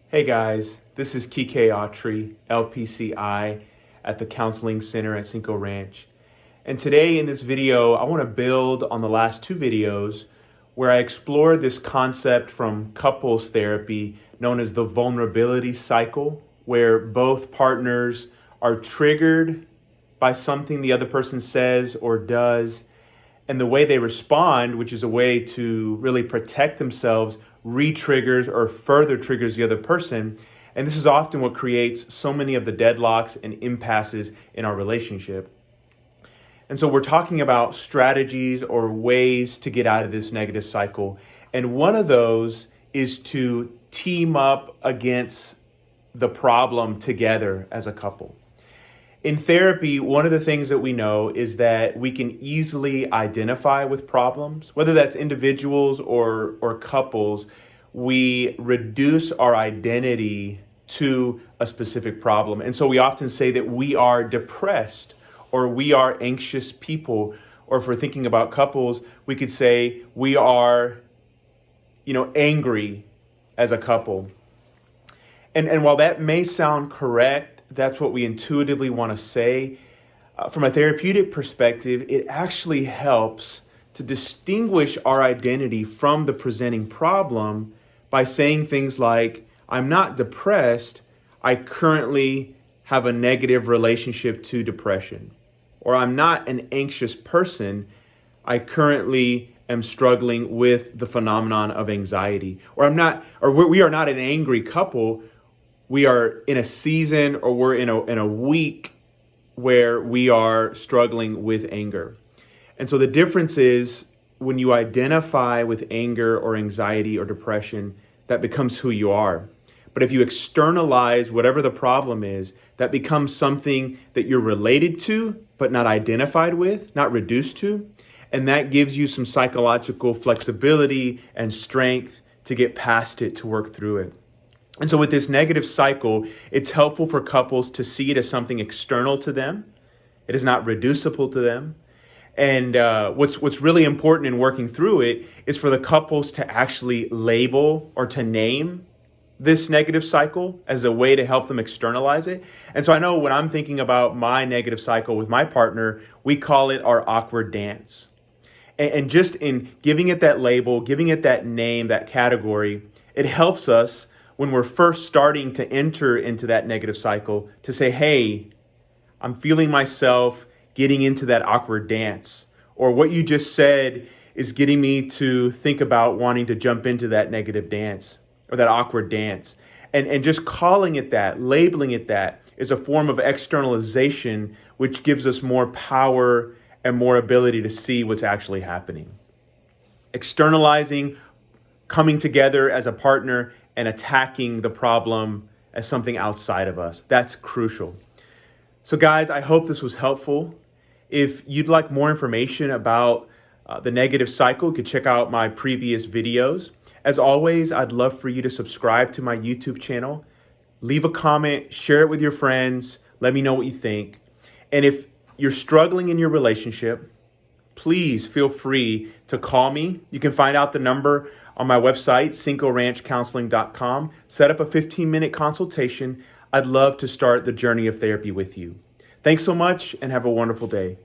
Hey guys, this is Kike Autry, LPCI at the Counseling Center at Cinco Ranch. And today in this video, I want to build on the last two videos where I explored this concept from couples therapy known as the vulnerability cycle, where both partners are triggered by something the other person says or does, and the way they respond, which is a way to really protect themselves, re-triggers or further triggers the other person. And this is often what creates so many of the deadlocks and impasses in our relationship. And so we're talking about strategies or ways to get out of this negative cycle. And one of those is to team up against the problem together as a couple. In therapy, one of the things that we know is that we can easily identify with problems, whether that's individuals or couples. We reduce our identity to a specific problem. And so we often say that we are depressed or we are anxious people. Or if we're thinking about couples, we could say we are, angry as a couple. And while that may sound correct, that's what we intuitively want to say. From a therapeutic perspective, it actually helps to distinguish our identity from the presenting problem by saying things like, I'm not depressed, I currently have a negative relationship to depression. Or I'm not an anxious person, I currently am struggling with the phenomenon of anxiety. Or we are not an angry couple, we are in a season or we're in a week where we are struggling with anger. And so the difference is when you identify with anger or anxiety or depression, that becomes who you are. But if you externalize whatever the problem is, that becomes something that you're related to, but not identified with, not reduced to. And that gives you some psychological flexibility and strength to get past it, to work through it. And so with this negative cycle, it's helpful for couples to see it as something external to them. It is not reducible to them. And what's really important in working through it is for the couples to actually label or to name this negative cycle as a way to help them externalize it. And so I know when I'm thinking about my negative cycle with my partner, we call it our awkward dance. And just in giving it that label, giving it that name, that category, it helps us when we're first starting to enter into that negative cycle to say, hey, I'm feeling myself getting into that awkward dance. Or what you just said is getting me to think about wanting to jump into that negative dance or that awkward dance. And just calling it that, labeling it that, is a form of externalization, which gives us more power and more ability to see what's actually happening. Externalizing, coming together as a partner, and attacking the problem as something outside of us. That's crucial. So guys, I hope this was helpful. If you'd like more information about the negative cycle, you could check out my previous videos. As always, I'd love for you to subscribe to my YouTube channel, leave a comment, share it with your friends, let me know what you think. And if you're struggling in your relationship, please feel free to call me. You can find out the number on my website, cincoranchcounseling.com. Set up a 15-minute consultation. I'd love to start the journey of therapy with you. Thanks so much and have a wonderful day.